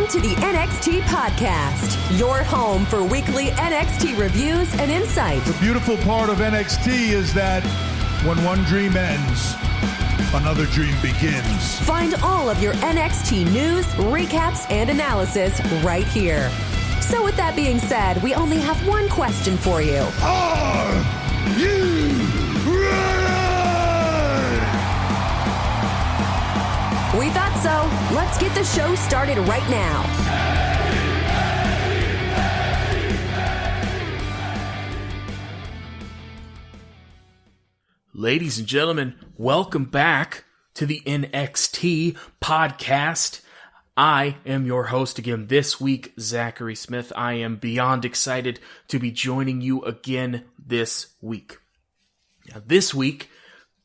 Welcome to the NXT Podcast, your home for weekly NXT reviews and insight. The beautiful part of NXT is that when one dream ends, another dream begins. Find all of your NXT news, recaps, and analysis right here. So with that being said, we only have one question for you. Are you ready? We thought so. Let's get the show started right now. Ladies and gentlemen, welcome back to the NXT podcast. I am your host again this week, Zachary Smith. I am beyond excited to be joining you again this week. Now, this week,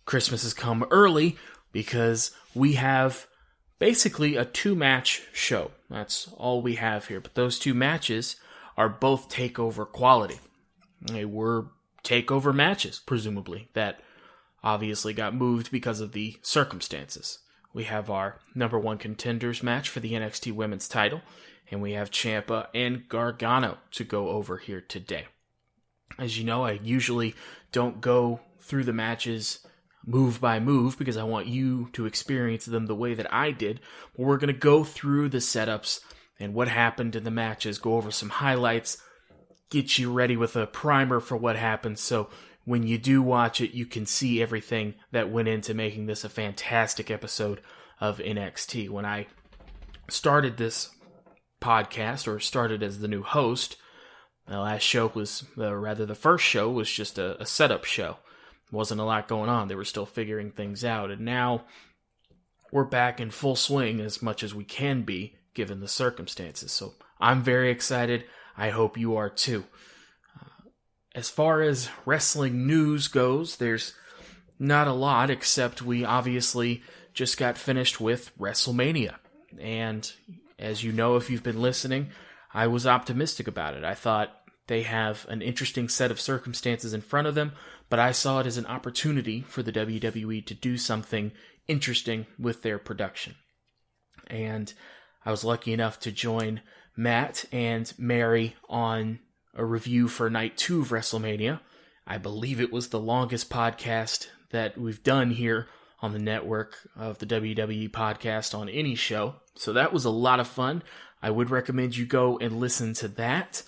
Christmas has come early because we have basically a two-match show. That's all we have here. But those two matches are both takeover quality. They were takeover matches, presumably, that obviously got moved because of the circumstances. We have our number one contenders match for the NXT Women's title, and we have Ciampa and Gargano to go over here today. As you know, I usually don't go through the matches move by move because I want you to experience them the way that I did. But we're going to go through the setups and what happened in the matches, go over some highlights, get you ready with a primer for what happened, so when you do watch it, you can see everything that went into making this a fantastic episode of NXT. When I started this podcast, or started as the new host, the last show was, the first show was just a setup show. Wasn't a lot going on. They were still figuring things out. And now we're back in full swing as much as we can be, given the circumstances. So I'm very excited. I hope you are too. As far as wrestling news goes, there's not a lot, except we obviously just got finished with WrestleMania. And as you know, if you've been listening, I was optimistic about it. I thought they have an interesting set of circumstances in front of them, but I saw it as an opportunity for the WWE to do something interesting with their production. And I was lucky enough to join Matt and Mary on a review for night 2 of WrestleMania. I believe it was the longest podcast that we've done here on the network of the WWE podcast on any show. So that was a lot of fun. I would recommend you go and listen to that.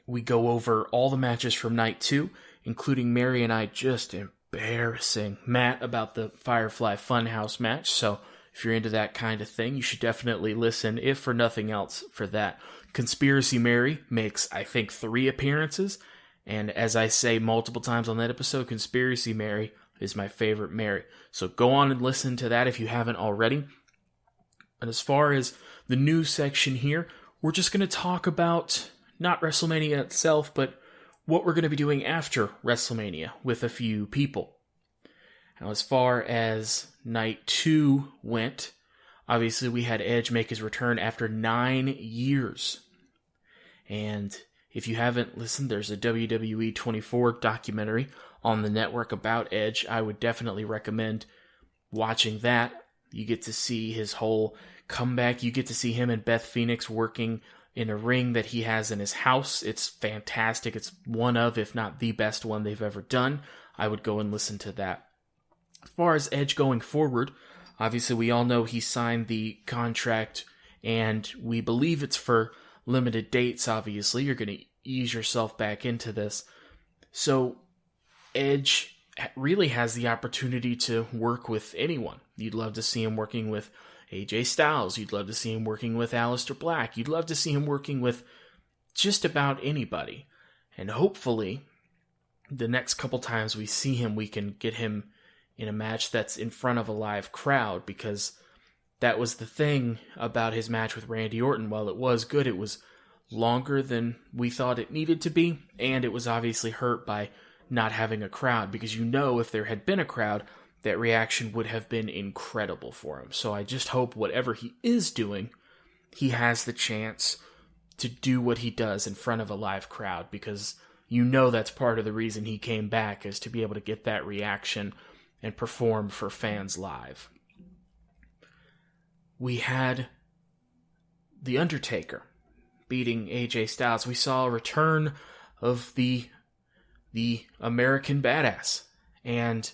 We go over all the matches from night 2, including Mary and I just embarrassing Matt about the Firefly Funhouse match. So if you're into that kind of thing, you should definitely listen, if for nothing else, for that. Conspiracy Mary makes, I think, 3 appearances, and as I say multiple times on that episode, Conspiracy Mary is my favorite Mary. So go on and listen to that if you haven't already. And as far as the news section here, we're just going to talk about not WrestleMania itself, but what we're going to be doing after WrestleMania with a few people. Now, as far as night 2 went, obviously we had Edge make his return after 9 years. And if you haven't listened, there's a WWE 24 documentary on the network about Edge. I would definitely recommend watching that. You get to see his whole comeback. You get to see him and Beth Phoenix working in a ring that he has in his house. It's fantastic. It's one of, if not the best one they've ever done. I would go and listen to that. As far as Edge going forward, obviously we all know he signed the contract, and we believe it's for limited dates, obviously. You're going to ease yourself back into this. So Edge really has the opportunity to work with anyone. You'd love to see him working with AJ Styles. You'd love to see him working with Aleister Black. You'd love to see him working with just about anybody. And hopefully, the next couple times we see him, we can get him in a match that's in front of a live crowd, because that was the thing about his match with Randy Orton. While it was good, it was longer than we thought it needed to be, and it was obviously hurt by not having a crowd, because you know if there had been a crowd, that reaction would have been incredible for him. So I just hope whatever he is doing, he has the chance to do what he does in front of a live crowd, because you know that's part of the reason he came back, is to be able to get that reaction and perform for fans live. We had The Undertaker beating AJ Styles. We saw a return of the American Badass. And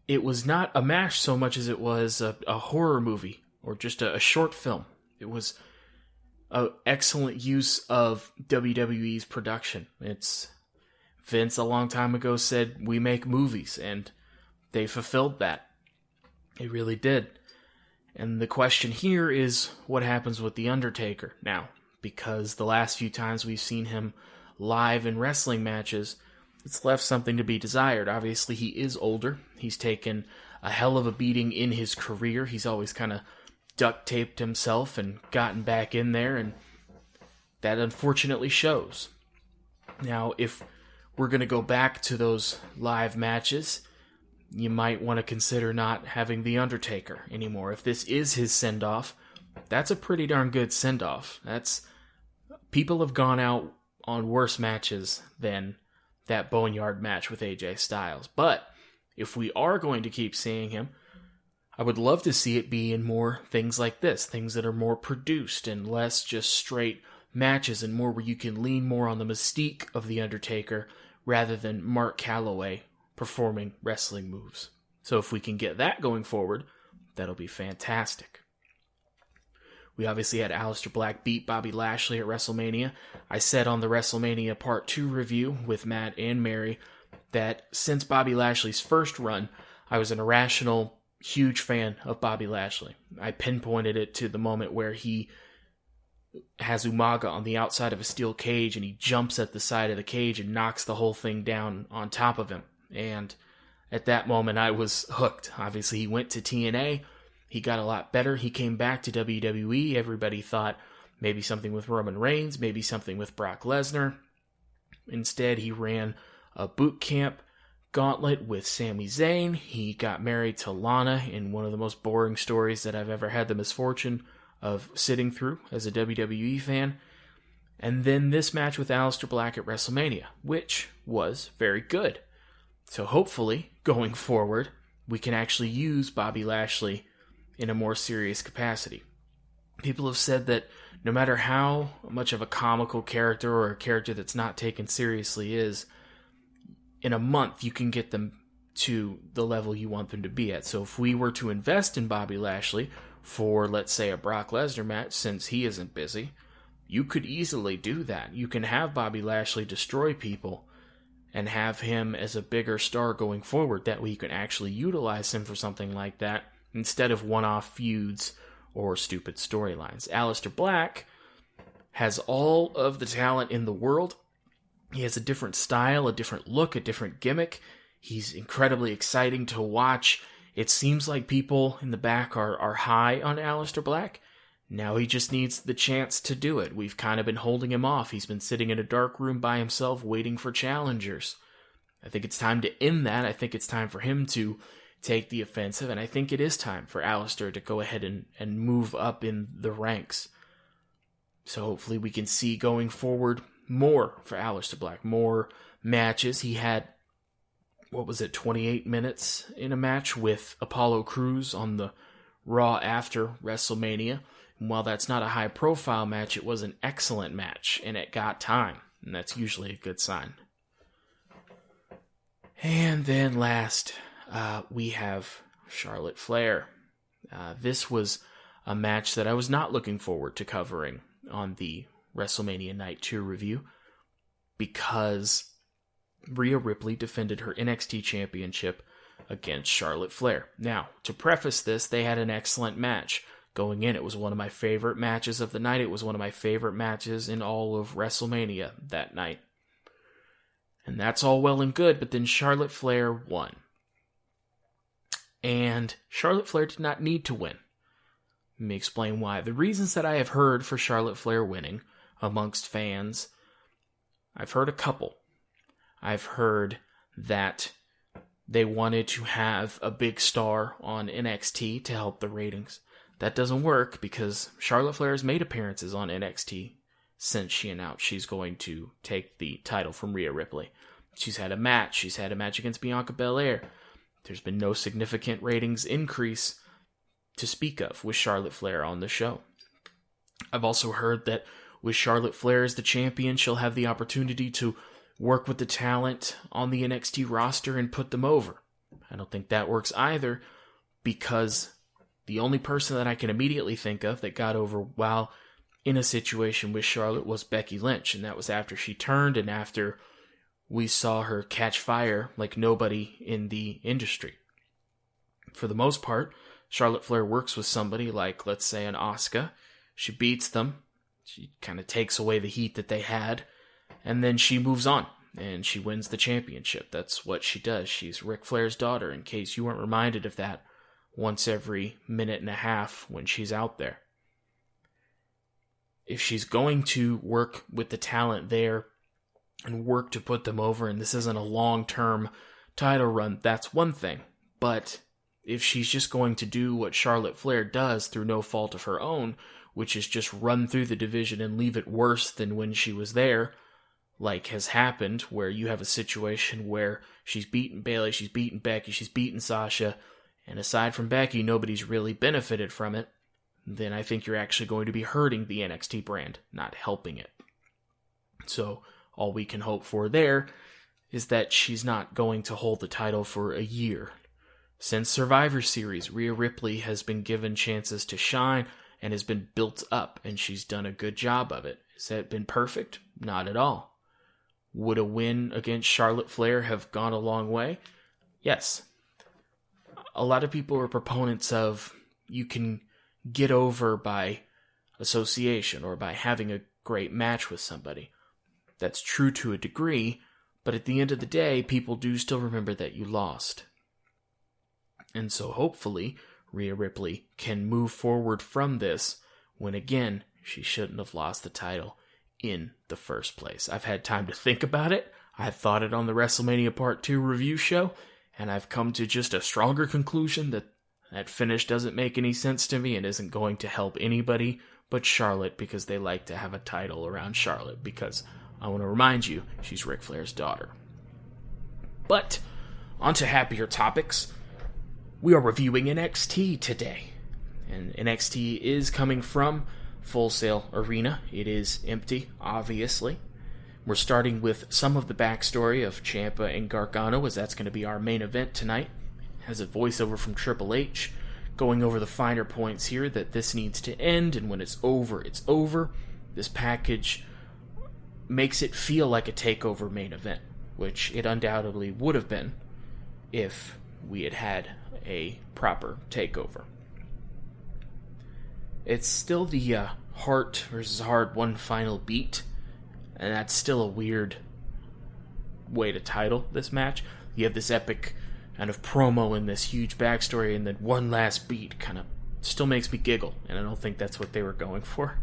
it was not a match so much as it was a horror movie or just a short film. It was an excellent use of WWE's production. It's Vince a long time ago said, we make movies, and they fulfilled that. They really did. And the question here is, what happens with The Undertaker now? Because the last few times we've seen him live in wrestling matches, it's left something to be desired. Obviously, he is older. He's taken a hell of a beating in his career. He's always kind of duct taped himself and gotten back in there, and that unfortunately shows. Now, if we're going to go back to those live matches, you might want to consider not having The Undertaker anymore. If this is his send-off, that's a pretty darn good send-off. People have gone out on worse matches than that Boneyard match with AJ Styles. But if we are going to keep seeing him, I would love to see it be in more things like this, things that are more produced and less just straight matches, and more where you can lean more on the mystique of The Undertaker rather than Mark Calloway performing wrestling moves. So if we can get that going forward, that'll be fantastic. We obviously had Aleister Black beat Bobby Lashley at WrestleMania. I said on the WrestleMania Part 2 review with Matt and Mary that since Bobby Lashley's first run, I was an irrational, huge fan of Bobby Lashley. I pinpointed it to the moment where he has Umaga on the outside of a steel cage and he jumps at the side of the cage and knocks the whole thing down on top of him. And at that moment, I was hooked. Obviously, he went to TNA. He got a lot better. He came back to WWE. Everybody thought maybe something with Roman Reigns, maybe something with Brock Lesnar. Instead, he ran a boot camp gauntlet with Sami Zayn. He got married to Lana in one of the most boring stories that I've ever had the misfortune of sitting through as a WWE fan. And then this match with Aleister Black at WrestleMania, which was very good. So hopefully, going forward, we can actually use Bobby Lashley in a more serious capacity. People have said that no matter how much of a comical character or a character that's not taken seriously is, in a month you can get them to the level you want them to be at. So if we were to invest in Bobby Lashley for, let's say, a Brock Lesnar match, since he isn't busy, you could easily do that. You can have Bobby Lashley destroy people and have him as a bigger star going forward. That way you can actually utilize him for something like that instead of one-off feuds or stupid storylines. Aleister Black has all of the talent in the world. He has a different style, a different look, a different gimmick. He's incredibly exciting to watch. It seems like people in the back are high on Aleister Black. Now he just needs the chance to do it. We've kind of been holding him off. He's been sitting in a dark room by himself waiting for challengers. I think it's time to end that. I think it's time for him to take the offensive, and I think it is time for Aleister to go ahead and move up in the ranks. So hopefully we can see going forward more for Aleister Black, more matches. He had, 28 minutes in a match with Apollo Crews on the Raw after WrestleMania. And while that's not a high-profile match, it was an excellent match, and it got time, and that's usually a good sign. And then last, we have Charlotte Flair. This was a match that I was not looking forward to covering on the WrestleMania Night 2 review because Rhea Ripley defended her NXT championship against Charlotte Flair. Now, to preface this, they had an excellent match. Going in, it was one of my favorite matches of the night. It was one of my favorite matches in all of WrestleMania that night. And that's all well and good, but then Charlotte Flair won. And Charlotte Flair did not need to win. Let me explain why. The reasons that I have heard for Charlotte Flair winning amongst fans, I've heard a couple. I've heard that they wanted to have a big star on NXT to help the ratings. That doesn't work because Charlotte Flair has made appearances on NXT since she announced she's going to take the title from Rhea Ripley. She's had a match. She's had a match against Bianca Belair. There's been no significant ratings increase to speak of with Charlotte Flair on the show. I've also heard that with Charlotte Flair as the champion, she'll have the opportunity to work with the talent on the NXT roster and put them over. I don't think that works either, because the only person that I can immediately think of that got over while in a situation with Charlotte was Becky Lynch, and that was after she turned and after we saw her catch fire like nobody in the industry. For the most part, Charlotte Flair works with somebody like, let's say, an Asuka. She beats them. She kind of takes away the heat that they had, and then she moves on, and she wins the championship. That's what she does. She's Ric Flair's daughter, in case you weren't reminded of that once every minute and a half when she's out there. If she's going to work with the talent there and work to put them over, and this isn't a long-term title run, that's one thing. But if she's just going to do what Charlotte Flair does through no fault of her own, which is just run through the division and leave it worse than when she was there, like has happened, where you have a situation where she's beaten Bayley, she's beaten Becky, she's beaten Sasha, and aside from Becky, nobody's really benefited from it, then I think you're actually going to be hurting the NXT brand, not helping it. So all we can hope for there is that she's not going to hold the title for a year. Since Survivor Series, Rhea Ripley has been given chances to shine and has been built up, and she's done a good job of it. Has that been perfect? Not at all. Would a win against Charlotte Flair have gone a long way? Yes. A lot of people are proponents of you can get over by association or by having a great match with somebody. That's true to a degree, but at the end of the day, people do still remember that you lost. And so hopefully, Rhea Ripley can move forward from this when, again, she shouldn't have lost the title in the first place. I've had time to think about it. I thought it on the WrestleMania Part 2 review show, and I've come to just a stronger conclusion that that finish doesn't make any sense to me and isn't going to help anybody but Charlotte, because they like to have a title around Charlotte, because I want to remind you, she's Ric Flair's daughter. But, on to happier topics. We are reviewing NXT today. And NXT is coming from Full Sail Arena. It is empty, obviously. We're starting with some of the backstory of Ciampa and Gargano, as that's going to be our main event tonight. Has a voiceover from Triple H, going over the finer points here, that this needs to end, and when it's over, it's over. This package makes it feel like a TakeOver main event, which it undoubtedly would have been if we had had a proper TakeOver. It's still the Hart versus Hard one final beat, and that's still a weird way to title this match. You have this epic kind of promo and this huge backstory, and then one last beat kind of still makes me giggle, and I don't think that's what they were going for.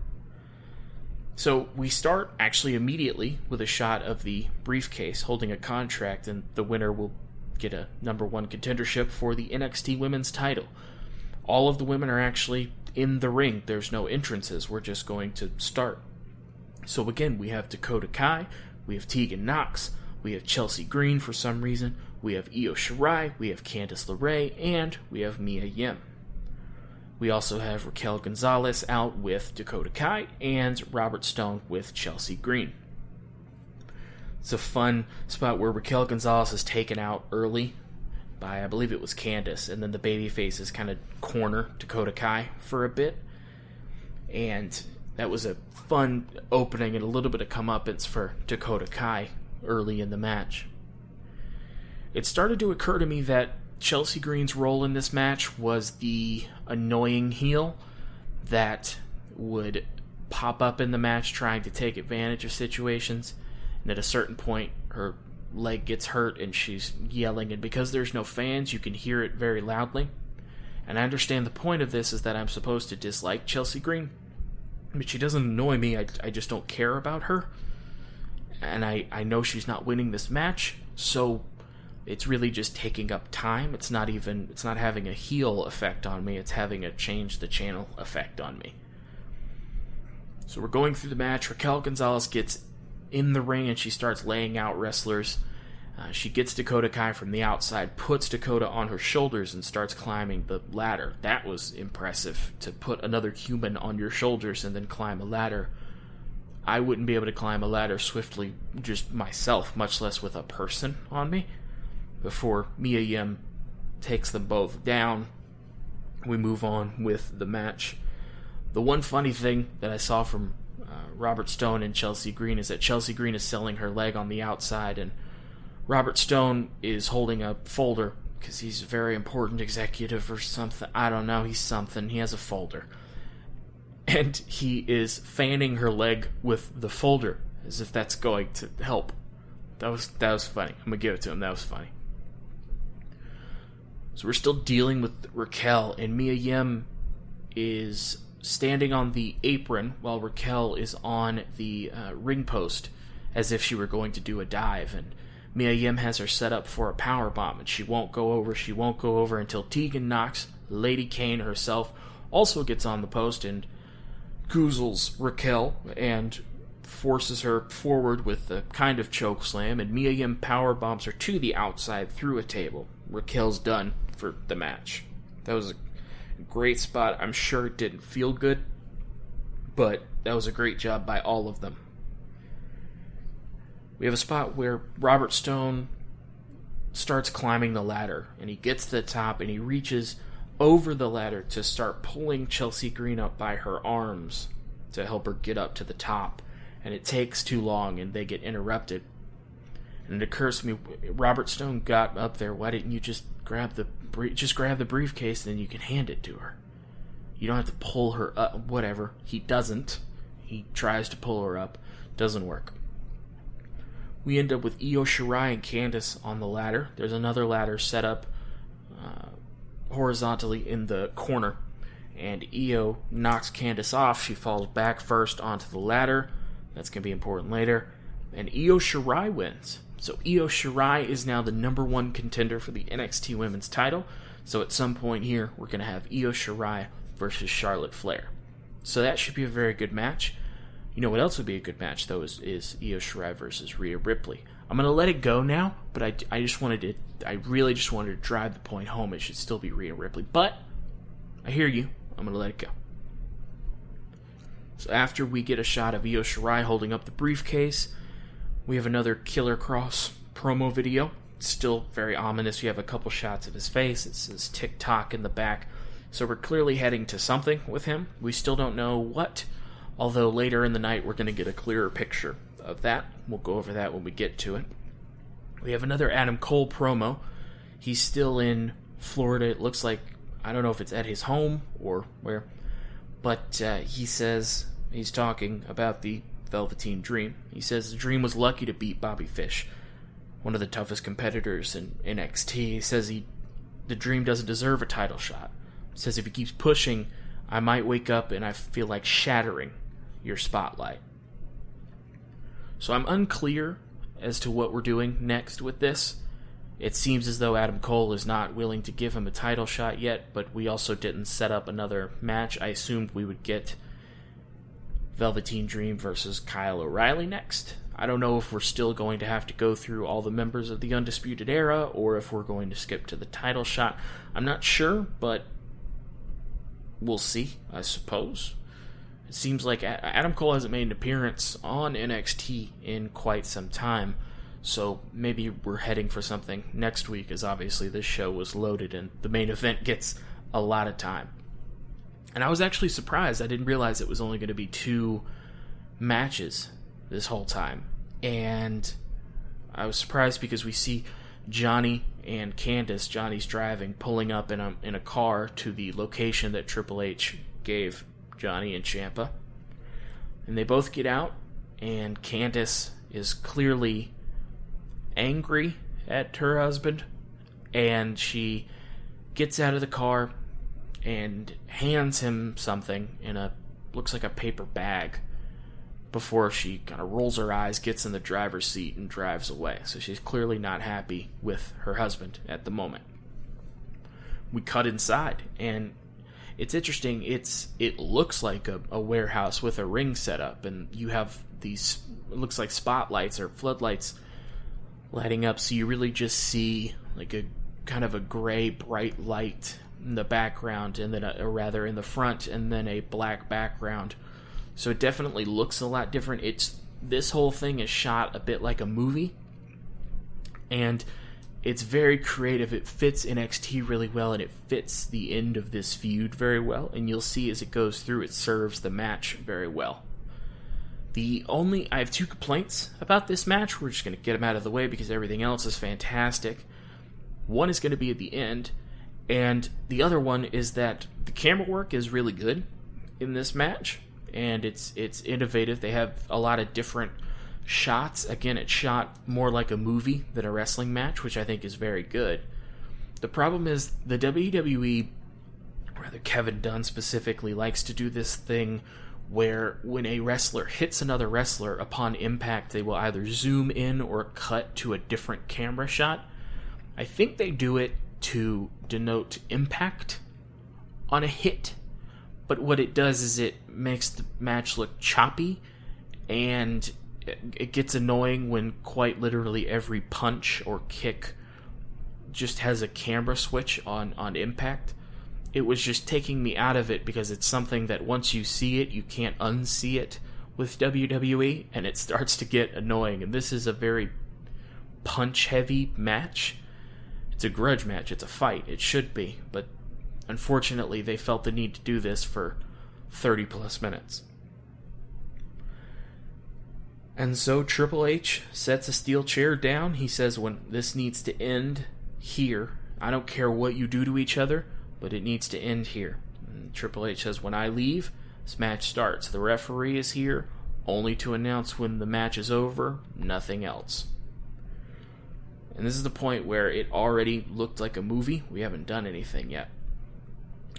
So we start actually immediately with a shot of the briefcase holding a contract, and the winner will get a number one contendership for the NXT Women's title. All of the women are actually in the ring. There's no entrances. We're just going to start. So again, we have Dakota Kai, we have Tegan Nox, we have Chelsea Green for some reason, we have Io Shirai, we have Candice LeRae, and we have Mia Yim. We also have Raquel Gonzalez out with Dakota Kai, and Robert Stone with Chelsea Green. It's a fun spot where Raquel Gonzalez is taken out early by, I believe it was Candice, and then the babyfaces kind of corner Dakota Kai for a bit. And that was a fun opening and a little bit of comeuppance for Dakota Kai early in the match. It started to occur to me that Chelsea Green's role in this match was the annoying heel that would pop up in the match trying to take advantage of situations, and at a certain point her leg gets hurt and she's yelling, and because there's no fans you can hear it very loudly. And I understand the point of this is that I'm supposed to dislike Chelsea Green, but she doesn't annoy me. I just don't care about her, and I know she's not winning this match, so it's really just taking up time. It's not having a heel effect on me, it's having a change the channel effect on me. So we're going through the match. Raquel Gonzalez gets in the ring and she starts laying out wrestlers, She gets Dakota Kai from the outside, puts Dakota on her shoulders, and starts climbing the ladder. That was impressive, to put another human on your shoulders and then climb a ladder. I wouldn't be able to climb a ladder swiftly just myself, much less with a person on me. Before Mia Yim takes them both down, we move on with the match. The one funny thing that I saw from Robert Stone and Chelsea Green is that Chelsea Green is selling her leg on the outside, and Robert Stone is holding a folder because he's a very important executive or something. I don't know, he's something. He has a folder. And he is fanning her leg with the folder as if that's going to help. That was funny. I'm going to give it to him. That was funny. So we're still dealing with Raquel, and Mia Yim is standing on the apron while Raquel is on the ring post as if she were going to do a dive, and Mia Yim has her set up for a powerbomb, and she won't go over until Tegan Nox, Lady Kane herself, also gets on the post and goozles Raquel and forces her forward with a kind of choke slam, and Mia Yim powerbombs her to the outside through a table. Raquel's done for the match. That was a great spot. I'm sure it didn't feel good, but that was a great job by all of them. We have a spot where Robert Stone starts climbing the ladder, and he gets to the top, and he reaches over the ladder to start pulling Chelsea Green up by her arms to help her get up to the top, and it takes too long, and they get interrupted. And it occurs to me, Robert Stone got up there, why didn't you just grab the briefcase, and then you can hand it to her? You don't have to pull her up, whatever. He doesn't. He tries to pull her up. Doesn't work. We end up with Io Shirai and Candice on the ladder. There's another ladder set up horizontally in the corner, and Io knocks Candice off. She falls back first onto the ladder. That's going to be important later. And Io Shirai wins. So Io Shirai is now the number one contender for the NXT Women's title. So at some point here, we're going to have Io Shirai versus Charlotte Flair. So that should be a very good match. You know what else would be a good match, though, is Io Shirai versus Rhea Ripley. I'm going to let it go now, but I really just wanted to drive the point home. It should still be Rhea Ripley. But I hear you. I'm going to let it go. So after we get a shot of Io Shirai holding up the briefcase, we have another Killer Cross promo video. It's still very ominous. You have a couple shots of his face. It says TikTok in the back. So we're clearly heading to something with him. We still don't know what, although later in the night we're going to get a clearer picture of that. We'll go over that when we get to it. We have another Adam Cole promo. He's still in Florida. It looks like, I don't know if it's at his home or where, but he says, he's talking about the Velveteen Dream. He says the Dream was lucky to beat Bobby Fish, one of the toughest competitors in NXT. He says the Dream doesn't deserve a title shot. He says if he keeps pushing, I might wake up and I feel like shattering your spotlight. So I'm unclear as to what we're doing next with this. It seems as though Adam Cole is not willing to give him a title shot yet, but we also didn't set up another match. I assumed we would get Velveteen Dream versus Kyle O'Reilly next. I don't know if we're still going to have to go through all the members of the Undisputed Era or if we're going to skip to the title shot. I'm not sure, but we'll see, I suppose. It seems like Adam Cole hasn't made an appearance on NXT in quite some time, so maybe we're heading for something next week, as obviously this show was loaded and the main event gets a lot of time. And I was actually surprised. I didn't realize it was only going to be 2 matches this whole time. And I was surprised because we see Johnny and Candice, Johnny's driving, pulling up in a car to the location that Triple H gave Johnny and Ciampa. And they both get out, and Candice is clearly angry at her husband, and she gets out of the car and hands him something in looks like a paper bag before she kind of rolls her eyes, gets in the driver's seat, and drives away. So she's clearly not happy with her husband at the moment. We cut inside, and it's interesting. It looks like a warehouse with a ring set up, and you have these, it looks like spotlights or floodlights lighting up, so you really just see like a kind of a gray bright light in the background, and then or rather in the front, and then a black background. So it definitely looks a lot different. This whole thing is shot a bit like a movie, and it's very creative. It fits NXT really well, and it fits the end of this feud very well, and you'll see as it goes through, it serves the match very well. I have 2 complaints about this match. We're just going to get them out of the way because everything else is fantastic. One is going to be at the end, and the other one is that the camera work is really good in this match, and it's innovative. They have a lot of different shots. Again, it's shot more like a movie than a wrestling match, which I think is very good. The problem is the WWE, or rather Kevin Dunn specifically, likes to do this thing where when a wrestler hits another wrestler upon impact, they will either zoom in or cut to a different camera shot. I think they do it to denote impact on a hit, but what it does is it makes the match look choppy, and it gets annoying when quite literally every punch or kick just has a camera switch on impact. It was just taking me out of it because it's something that once you see it, you can't unsee it with WWE, and it starts to get annoying. And this is a very punch-heavy match. It's a grudge match. It's a fight. It should be. But unfortunately, they felt the need to do this for 30-plus minutes. And so Triple H sets a steel chair down. He says, when this needs to end here, I don't care what you do to each other, but it needs to end here. And Triple H says, when I leave, this match starts. The referee is here only to announce when the match is over, nothing else. And this is the point where it already looked like a movie. We haven't done anything yet.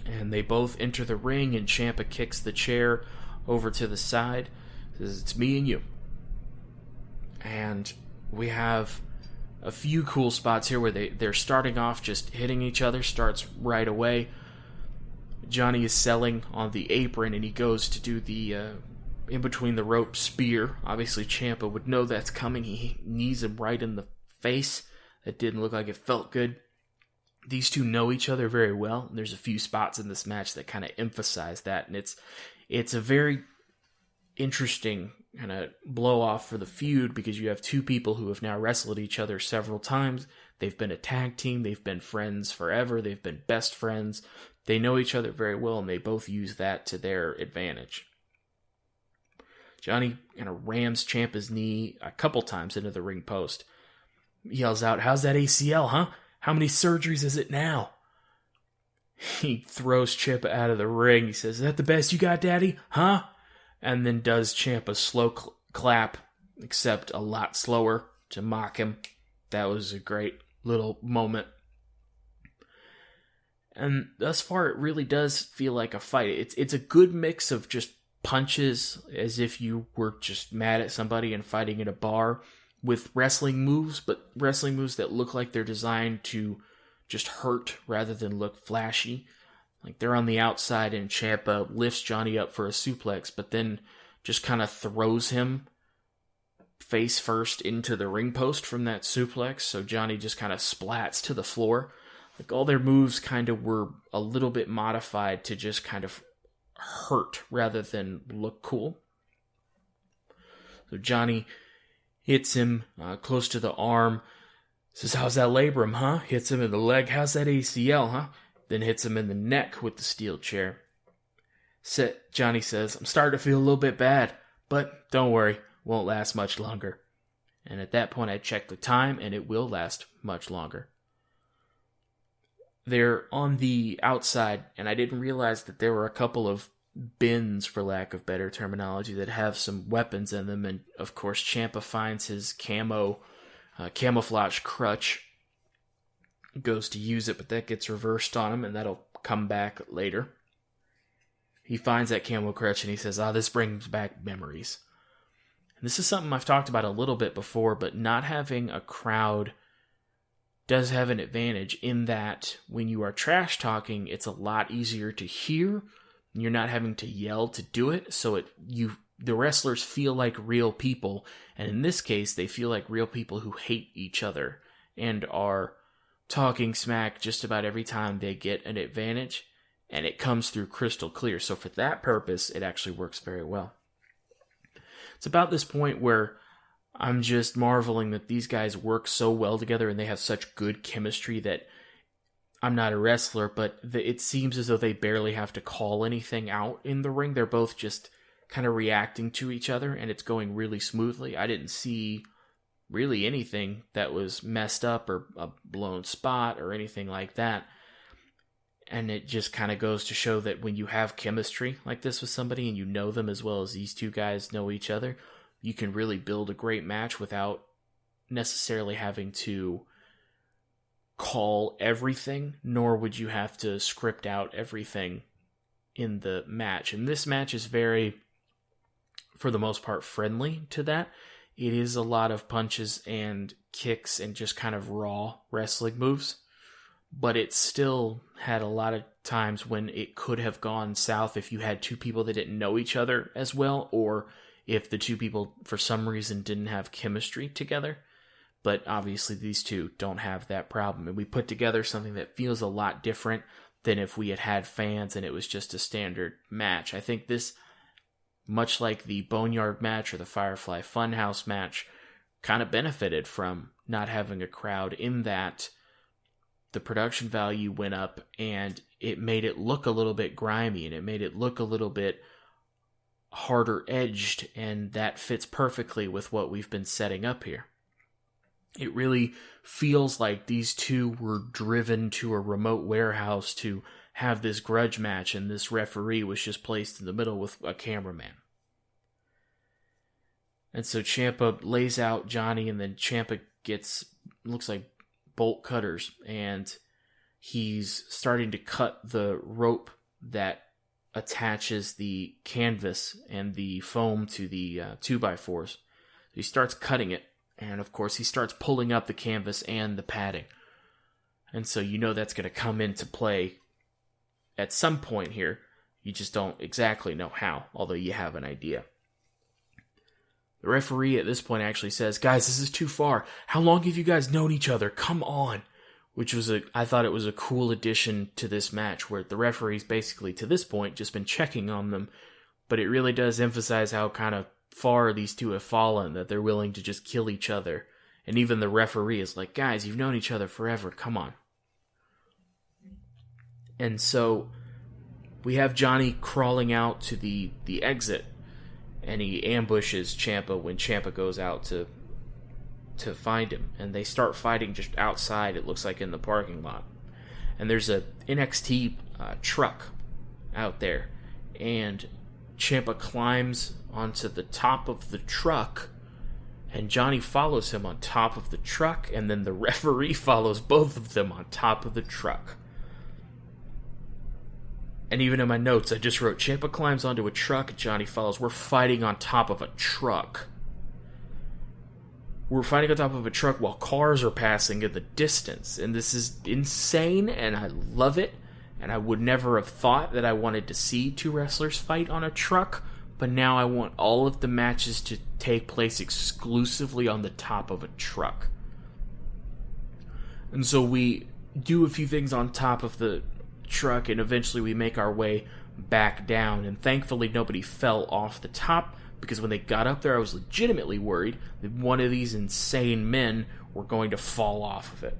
And they both enter the ring, and Ciampa kicks the chair over to the side. Says, it's me and you. And we have a few cool spots here where they're starting off just hitting each other, starts right away. Johnny is selling on the apron, and he goes to do the in between the rope spear. Obviously, Ciampa would know that's coming. He knees him right in the face. That didn't look like it felt good. These two know each other very well. There's a few spots in this match that kind of emphasize that, and it's a very interesting kind of blow off for the feud, because you have two people who have now wrestled each other several times. They've been a tag team. They've been friends forever. They've been best friends. They know each other very well, and they both use that to their advantage. Johnny kind of rams Ciampa's knee a couple times into the ring post. He yells out, "How's that ACL, huh? How many surgeries is it now?" He throws Ciampa out of the ring. He says, "Is that the best you got, Daddy? Huh?" And then does Ciampa's slow clap, except a lot slower, to mock him. That was a great little moment. And thus far, it really does feel like a fight. It's a good mix of just punches, as if you were just mad at somebody and fighting in a bar, with wrestling moves, but wrestling moves that look like they're designed to just hurt rather than look flashy. Like they're on the outside, and Ciampa lifts Johnny up for a suplex, but then just kind of throws him face first into the ring post from that suplex, so Johnny just kind of splats to the floor. Like all their moves kind of were a little bit modified to just kind of hurt rather than look cool. So Johnny hits him close to the arm, says, "How's that labrum, huh?" Hits him in the leg. "How's that ACL, huh?" Then hits him in the neck with the steel chair. Johnny says, "I'm starting to feel a little bit bad, but don't worry, won't last much longer." And at that point, I checked the time, and it will last much longer. They're on the outside, and I didn't realize that there were a couple of bins, for lack of better terminology, that have some weapons in them. And of course, Ciampa finds his camouflage crutch, goes to use it, but that gets reversed on him, and that'll come back later. He finds that camo crutch, and he says, this brings back memories. And this is something I've talked about a little bit before, but not having a crowd does have an advantage in that when you are trash talking, it's a lot easier to hear. You're not having to yell to do it, so you the wrestlers feel like real people, and in this case, they feel like real people who hate each other and are talking smack just about every time they get an advantage, and it comes through crystal clear. So for that purpose, it actually works very well. It's about this point where I'm just marveling that these guys work so well together and they have such good chemistry that I'm not a wrestler, but it seems as though they barely have to call anything out in the ring. They're both just kind of reacting to each other, and it's going really smoothly. I didn't see really anything that was messed up or a blown spot or anything like that. And it just kind of goes to show that when you have chemistry like this with somebody and you know them as well as these two guys know each other, you can really build a great match without necessarily having to call everything, nor would you have to script out everything in the match. And this match is very, for the most part, friendly to that. It is a lot of punches and kicks and just kind of raw wrestling moves, but it still had a lot of times when it could have gone south if you had two people that didn't know each other as well, or if the two people for some reason didn't have chemistry together. But obviously these two don't have that problem, and we put together something that feels a lot different than if we had fans and it was just a standard match. I think this, much like the Boneyard match or the Firefly Funhouse match, kind of benefited from not having a crowd, in that the production value went up and it made it look a little bit grimy and it made it look a little bit harder edged, and that fits perfectly with what we've been setting up here. It really feels like these two were driven to a remote warehouse to have this grudge match, and this referee was just placed in the middle with a cameraman. And so Ciampa lays out Johnny, and then Ciampa gets, looks like bolt cutters, and he's starting to cut the rope that attaches the canvas and the foam to the 2x4s. So he starts cutting it, and of course he starts pulling up the canvas and the padding. And so you know that's going to come into play at some point here. You just don't exactly know how, although you have an idea. The referee at this point actually says, "Guys, this is too far. How long have you guys known each other? Come on." Which was I thought it was a cool addition to this match, where the referee's basically to this point just been checking on them, but it really does emphasize how kind of far these two have fallen, that they're willing to just kill each other. And even the referee is like, "Guys, you've known each other forever, come on." And so we have Johnny crawling out to the exit, and he ambushes Ciampa when Ciampa goes out to find him, and they start fighting just outside, it looks like, in the parking lot. And there's a NXT truck out there, and Ciampa climbs onto the top of the truck, and Johnny follows him on top of the truck, and then the referee follows both of them on top of the truck. And even in my notes, I just wrote, Ciampa climbs onto a truck, Johnny follows. We're fighting on top of a truck. We're fighting on top of a truck while cars are passing in the distance. And this is insane, and I love it. And I would never have thought that I wanted to see two wrestlers fight on a truck. But now I want all of the matches to take place exclusively on the top of a truck. And so we do a few things on top of the truck, and eventually we make our way back down. And thankfully nobody fell off the top, because when they got up there I was legitimately worried that one of these insane men were going to fall off of it.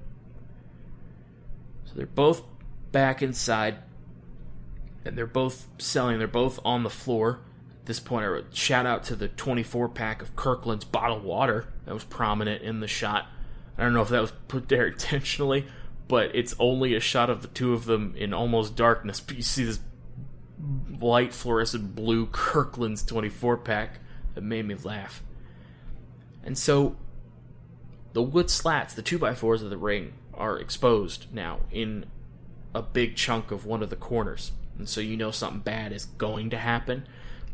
So they're both back inside, and they're both selling, they're both on the floor. At this point I wrote, shout out to the 24-pack of Kirkland's bottled water that was prominent in the shot. I don't know if that was put there intentionally, but it's only a shot of the two of them in almost darkness, but you see this light fluorescent blue Kirkland's 24-pack that made me laugh. And so the wood slats, the 2x4s of the ring, are exposed now in a big chunk of one of the corners. And so you know something bad is going to happen.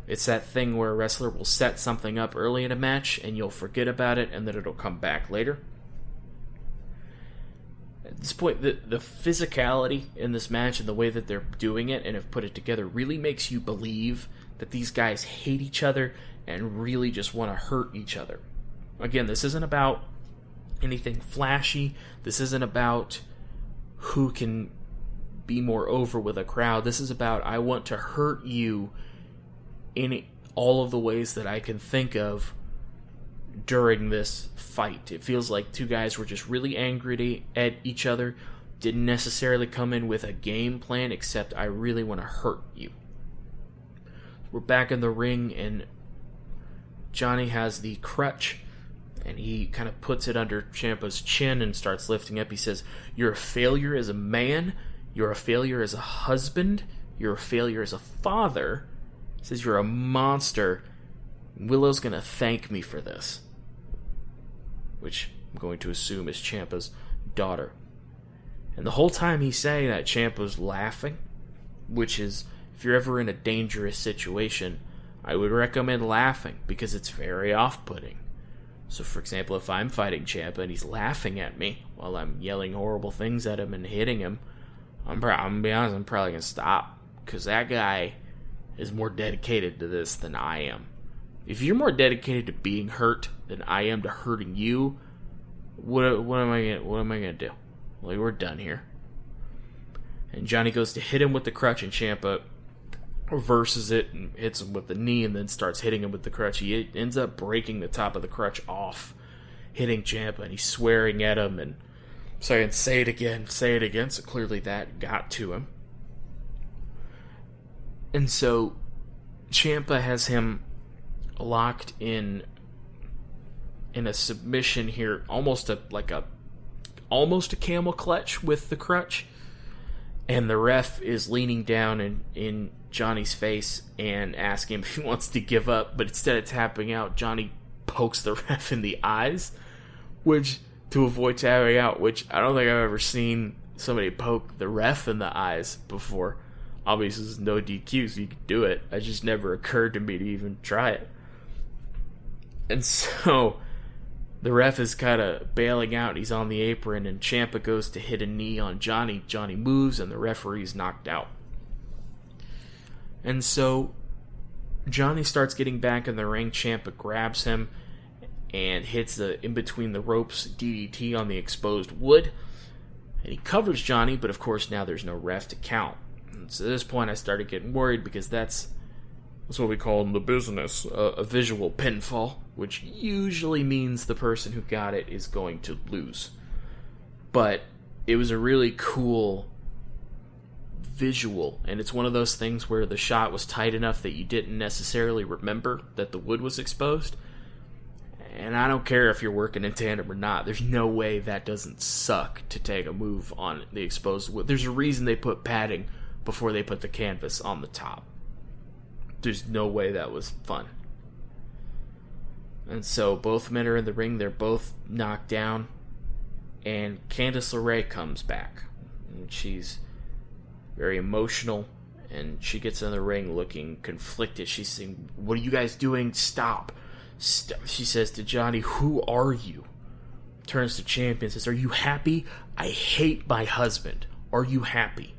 It's that thing where a wrestler will set something up early in a match and you'll forget about it, and then it'll come back later. At this point, the physicality in this match and the way that they're doing it and have put it together really makes you believe that these guys hate each other and really just want to hurt each other. Again, this isn't about anything flashy. This isn't about who can be more over with a crowd. This is about, I want to hurt you in all of the ways that I can think of during this fight. It feels like two guys were just really angry at each other, didn't necessarily come in with a game plan, except I really want to hurt you. We're back in the ring, and Johnny has the crutch, and he kind of puts it under Ciampa's chin and starts lifting up. He says, "You're a failure as a man, you're a failure as a husband, you're a failure as a father." He says, "You're a monster. Willow's going to thank me for this." Which I'm going to assume is Ciampa's daughter. And the whole time he's saying that, Ciampa's laughing, which is, if you're ever in a dangerous situation, I would recommend laughing, because it's very off-putting. So, for example, if I'm fighting Ciampa and he's laughing at me while I'm yelling horrible things at him and hitting him, I'm going to be honest, I'm probably going to stop, because that guy is more dedicated to this than I am. If you're more dedicated to being hurt than I am to hurting you, what am I gonna do? Well, we're done here. And Johnny goes to hit him with the crutch, and Ciampa reverses it and hits him with the knee, and then starts hitting him with the crutch. He ends up breaking the top of the crutch off, hitting Ciampa, and he's swearing at him and saying, say it again. So clearly that got to him. And so Ciampa has him locked in a submission here, almost a camel clutch with the crutch, and the ref is leaning down in Johnny's face and asking him if he wants to give up, but instead of tapping out, Johnny pokes the ref in the eyes, which, to avoid tapping out, which I don't think I've ever seen somebody poke the ref in the eyes before. Obviously, there's no DQ, so you can do it. It just never occurred to me to even try it. And so the ref is kind of bailing out. He's on the apron, and Ciampa goes to hit a knee on Johnny. Johnny moves, and the referee's knocked out. And so Johnny starts getting back in the ring. Ciampa grabs him and hits the in between the ropes DDT on the exposed wood. And he covers Johnny, but of course now there's no ref to count. And so at this point I started getting worried, because that's what we call in the business a visual pinfall, which usually means the person who got it is going to lose. But it was a really cool visual, and it's one of those things where the shot was tight enough that you didn't necessarily remember that the wood was exposed. And I don't care if you're working in tandem or not, there's no way that doesn't suck to take a move on the exposed wood. There's a reason they put padding before they put the canvas on the top. There's no way that was fun. And so both men are in the ring. They're both knocked down. And Candice LeRae comes back. And she's very emotional. And she gets in the ring looking conflicted. She's saying, "What are you guys doing? Stop." She says to Johnny, "Who are you?" Turns to Ciampa and says, "Are you happy? I hate my husband. Are you happy?"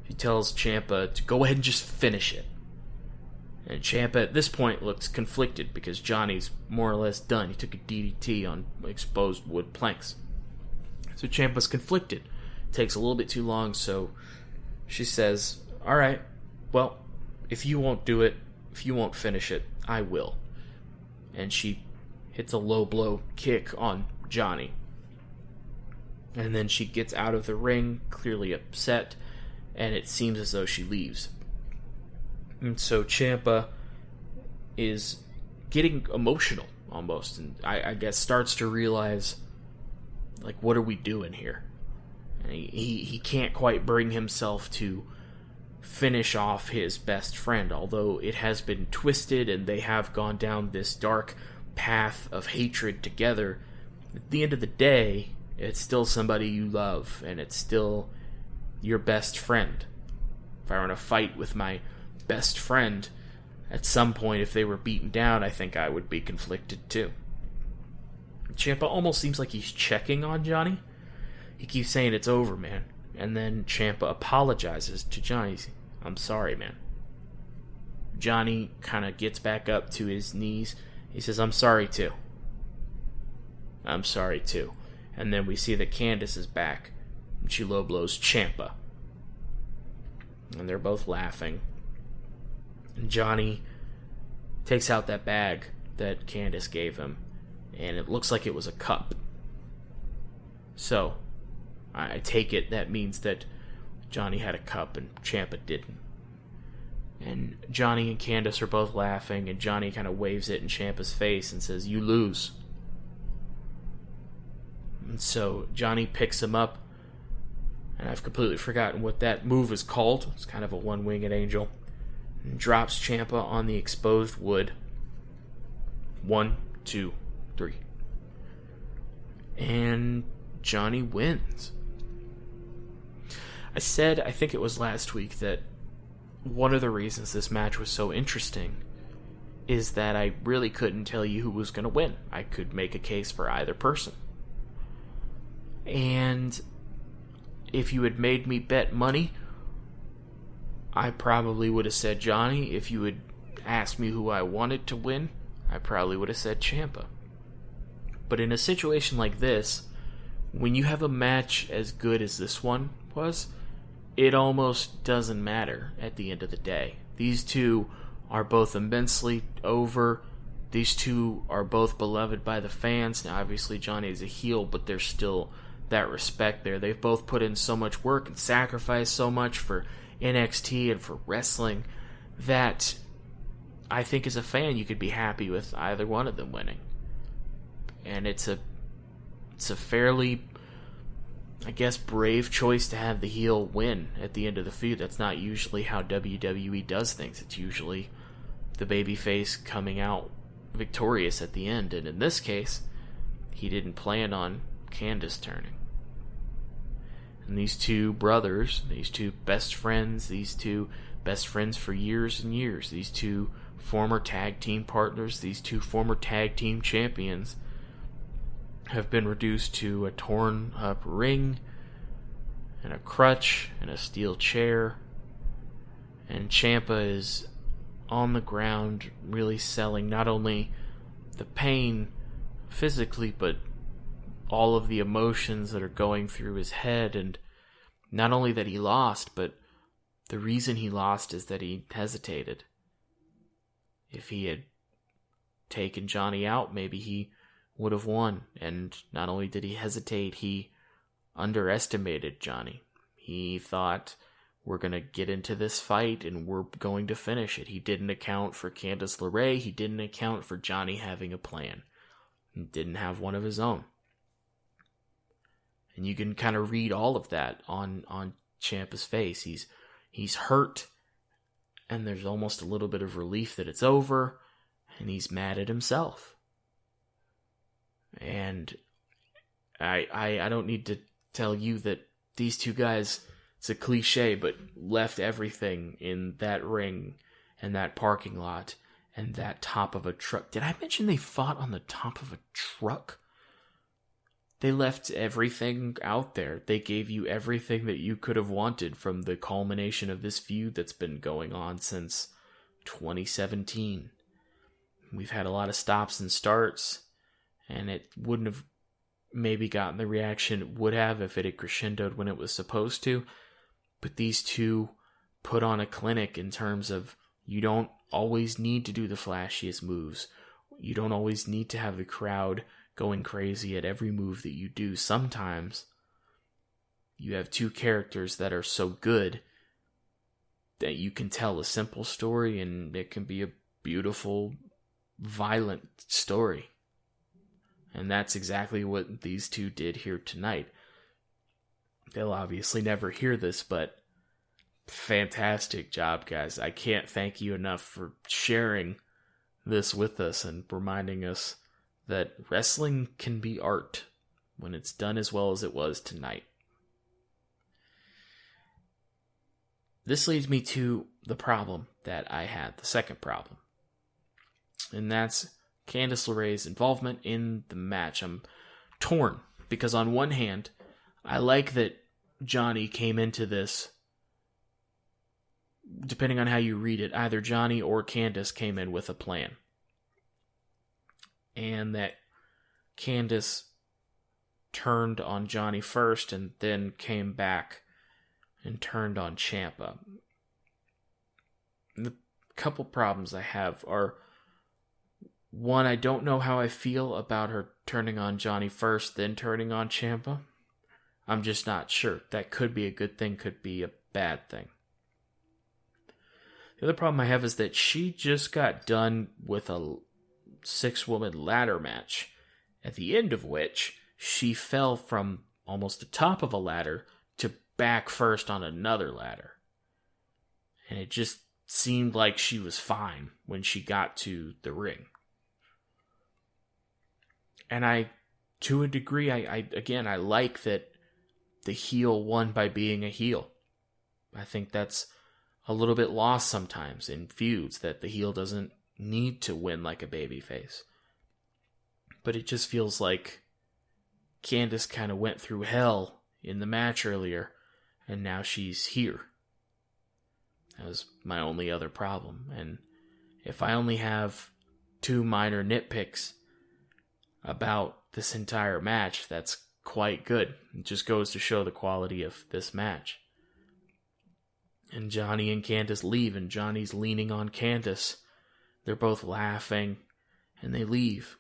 She tells Ciampa to go ahead and just finish it. And Ciampa at this point looks conflicted, because Johnny's more or less done. He took a DDT on exposed wood planks. So Ciampa's conflicted. It takes a little bit too long, so she says, "Alright, well, if you won't do it, if you won't finish it, I will." And she hits a low blow kick on Johnny. And then she gets out of the ring, clearly upset, and it seems as though she leaves. And so Ciampa is getting emotional almost, and I guess starts to realize, like, what are we doing here? And he can't quite bring himself to finish off his best friend, although it has been twisted and they have gone down this dark path of hatred together. At the end of the day, it's still somebody you love, and it's still your best friend. If I were in a fight with my best friend, at some point, if they were beaten down, I think I would be conflicted too. Ciampa almost seems like he's checking on Johnny. He keeps saying, "It's over, man." And then Ciampa apologizes to Johnny. "I'm sorry, man." Johnny kind of gets back up to his knees. He says, I'm sorry too. I'm sorry too. And then we see that Candice is back. And she low blows Ciampa. And they're both laughing. And Johnny takes out that bag that Candice gave him. And it looks like it was a cup. So, I take it that means that Johnny had a cup and Ciampa didn't. And Johnny and Candice are both laughing, and Johnny kind of waves it in Ciampa's face and says, you lose. And so Johnny picks him up, and I've completely forgotten what that move is called. It's kind of a one-winged angel. And drops Ciampa on the exposed wood. 1, 2, 3. And Johnny wins. I said, I think it was last week, that one of the reasons this match was so interesting is that I really couldn't tell you who was going to win. I could make a case for either person. And if you had made me bet money, I probably would have said Johnny. If you had asked me who I wanted to win, I probably would have said Ciampa. But in a situation like this, when you have a match as good as this one was, it almost doesn't matter at the end of the day. These two are both immensely over. These two are both beloved by the fans. Now, obviously, Johnny is a heel, but there's still that respect there. They've both put in so much work and sacrificed so much for NXT and for wrestling that I think as a fan you could be happy with either one of them winning. And it's a fairly, I guess, brave choice to have the heel win at the end of the feud. That's not usually how WWE does things. It's usually the babyface coming out victorious at the end. And in this case, he didn't plan on Candice turning. And these two brothers, these two best friends, these two best friends for years and years, these two former tag team partners, these two former tag team champions, have been reduced to a torn up ring and a crutch and a steel chair, and Ciampa is on the ground really selling not only the pain physically but all of the emotions that are going through his head. And not only that he lost, but the reason he lost is that he hesitated. If he had taken Johnny out, maybe he would have won. And not only did he hesitate, he underestimated Johnny. He thought, we're going to get into this fight and we're going to finish it. He didn't account for Candice LeRae. He didn't account for Johnny having a plan. He didn't have one of his own. And you can kind of read all of that on Ciampa's face. He's hurt, and there's almost a little bit of relief that it's over, and he's mad at himself. And I don't need to tell you that these two guys, it's a cliche, but left everything in that ring and that parking lot and that top of a truck. Did I mention they fought on the top of a truck? They left everything out there. They gave you everything that you could have wanted from the culmination of this feud that's been going on since 2017. We've had a lot of stops and starts, and it wouldn't have maybe gotten the reaction it would have if it had crescendoed when it was supposed to. But these two put on a clinic in terms of you don't always need to do the flashiest moves. You don't always need to have the crowd going crazy at every move that you do. Sometimes you have two characters that are so good that you can tell a simple story and it can be a beautiful, violent story. And that's exactly what these two did here tonight. They'll obviously never hear this, but fantastic job, guys. I can't thank you enough for sharing this with us and reminding us that wrestling can be art when it's done as well as it was tonight. This leads me to the problem that I had, the second problem. And that's Candice LeRae's involvement in the match. I'm torn, because on one hand, I like that Johnny came into this depending on how you read it, either Johnny or Candice came in with a plan. And that Candice turned on Johnny first and then came back and turned on Ciampa. The couple problems I have are, one, I don't know how I feel about her turning on Johnny first, then turning on Ciampa. I'm just not sure. That could be a good thing, could be a bad thing. The other problem I have is that she just got done with a 6-woman ladder match, at the end of which she fell from almost the top of a ladder to back first on another ladder. And it just seemed like she was fine when she got to the ring. And to a degree, I like that the heel won by being a heel. I think that's a little bit lost sometimes in feuds, that the heel doesn't need to win like a babyface. But it just feels like Candice kind of went through hell in the match earlier, and now she's here. That was my only other problem. And if I only have 2 minor nitpicks about this entire match, that's quite good. It just goes to show the quality of this match. And Johnny and Candice leave, and Johnny's leaning on Candice. They're both laughing, and they leave.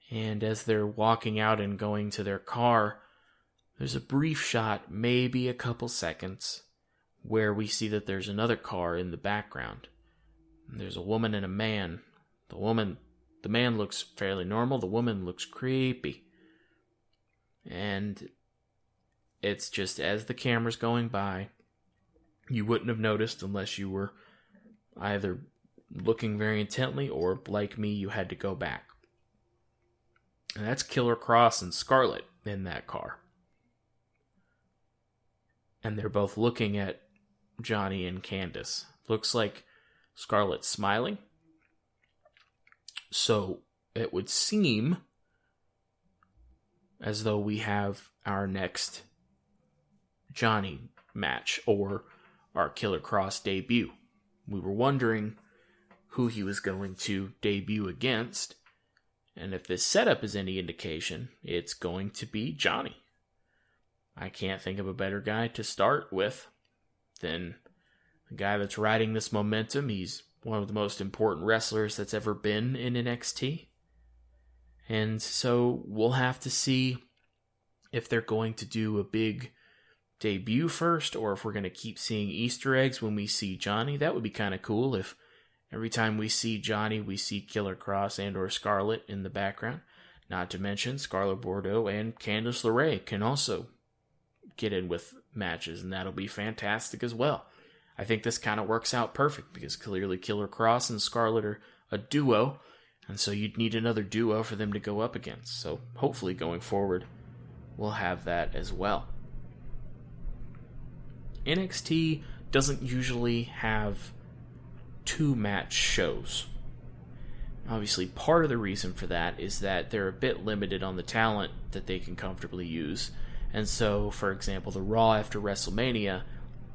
And as they're walking out and going to their car, there's a brief shot, maybe a couple seconds, where we see that there's another car in the background. And there's a woman and a man. The man looks fairly normal, the woman looks creepy. And it's just, as the camera's going by, you wouldn't have noticed unless you were either looking very intently or, like me, you had to go back. And that's Killer Kross and Scarlett in that car. And they're both looking at Johnny and Candice. Looks like Scarlett's smiling. So it would seem as though we have our next Johnny match, or our Killer Kross debut. We were wondering who he was going to debut against, and if this setup is any indication, it's going to be Johnny. I can't think of a better guy to start with than the guy that's riding this momentum. He's one of the most important wrestlers that's ever been in NXT. And so we'll have to see if they're going to do a big debut first, or if we're going to keep seeing Easter eggs when we see Johnny. That would be kind of cool if every time we see Johnny, we see Killer Kross and or Scarlett in the background. Not to mention Scarlett Bordeaux and Candice LeRae can also get in with matches, and that'll be fantastic as well. I think this kind of works out perfect, because clearly Killer Kross and Scarlett are a duo, and so you'd need another duo for them to go up against. So hopefully going forward, we'll have that as well. NXT doesn't usually have 2-match shows. Obviously, part of the reason for that is that they're a bit limited on the talent that they can comfortably use. And so, for example, the Raw after WrestleMania,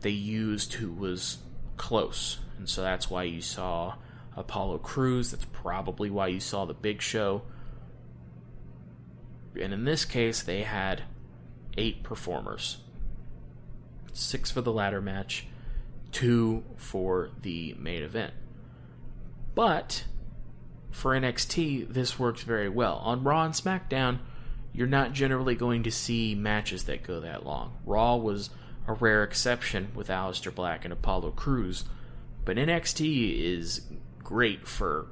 they used who was close. And so that's why you saw Apollo Crews. That's probably why you saw the Big Show. And in this case, they had 8 performers. 6 for the ladder match, 2 for the main event. But for NXT, this works very well. On Raw and SmackDown, you're not generally going to see matches that go that long. Raw was a rare exception with Aleister Black and Apollo Crews, but NXT is great for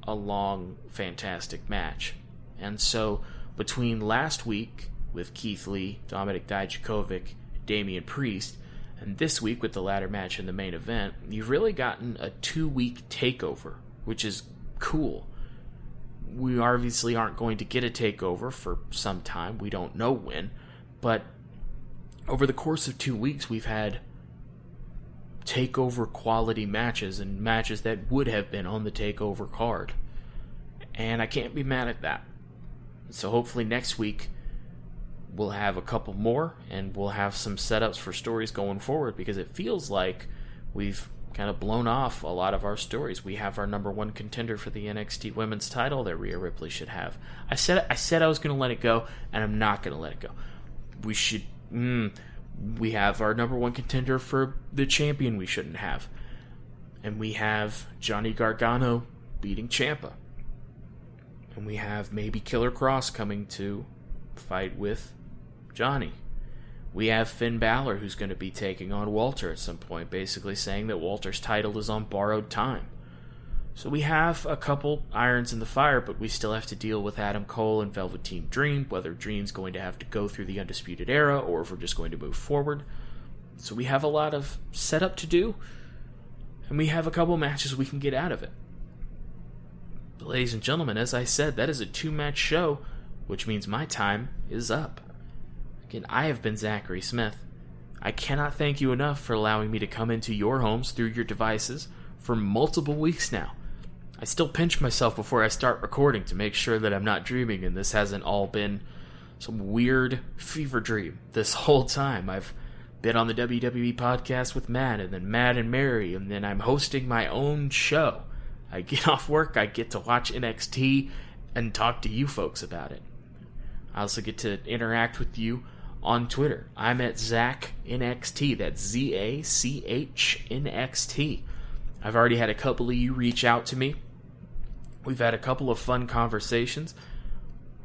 a long, fantastic match. And so, between last week with Keith Lee, Dominik Dijakovic, Damian Priest, and this week with the ladder match in the main event, you've really gotten a 2-week takeover, which is cool. We obviously aren't going to get a takeover for some time. We don't know when. But over the course of 2 weeks, we've had takeover quality matches, and matches that would have been on the takeover card. And I can't be mad at that. So hopefully next week we'll have a couple more, and we'll have some setups for stories going forward, because it feels like we've kind of blown off a lot of our stories. We have our number one contender for the NXT Women's title that Rhea Ripley should have. I said I was going to let it go, and I'm not going to let it go. We have our number one contender for the champion we shouldn't have. And we have Johnny Gargano beating Ciampa. And we have maybe Killer Cross coming to fight with Johnny. We have Finn Balor, who's going to be taking on Walter at some point, basically saying that Walter's title is on borrowed time. So we have a couple irons in the fire, but we still have to deal with Adam Cole and Velveteen Dream, whether Dream's going to have to go through the Undisputed Era or if we're just going to move forward. So we have a lot of setup to do, and we have a couple matches we can get out of it. But ladies and gentlemen, as I said, that is a 2-match show, which means my time is up. Again, I have been Zachary Smith. I cannot thank you enough for allowing me to come into your homes through your devices for multiple weeks now. I still pinch myself before I start recording to make sure that I'm not dreaming and this hasn't all been some weird fever dream this whole time. I've been on the WWE podcast with Matt, and then Matt and Mary, and then I'm hosting my own show. I get off work, I get to watch NXT and talk to you folks about it. I also get to interact with you on Twitter. I'm at ZachNXT. That's ZACHNXT. I've already had a couple of you reach out to me. We've had a couple of fun conversations.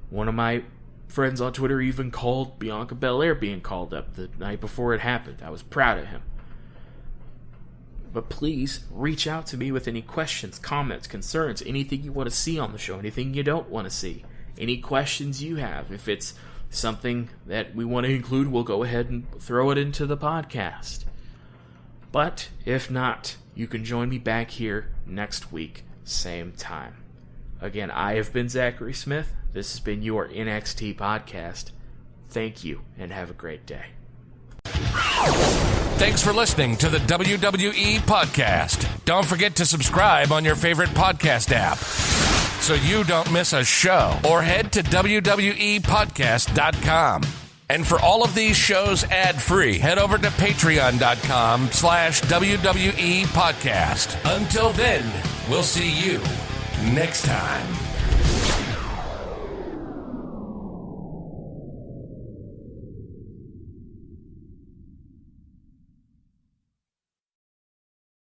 One of my friends on Twitter even called Bianca Belair being called up the night before it happened. I was proud of him. But please reach out to me with any questions, comments, concerns, anything you want to see on the show, anything you don't want to see, any questions you have. If it's something that we want to include, we'll go ahead and throw it into the podcast. But if not, you can join me back here next week, same time. Again, I have been Zachary Smith. This has been your NXT podcast. Thank you, and have a great day. Thanks for listening to the WWE Podcast. Don't forget to subscribe on your favorite podcast app so you don't miss a show, or head to WWEpodcast.com. And for all of these shows ad-free, head over to patreon.com/WWE Podcast. Until then, we'll see you next time.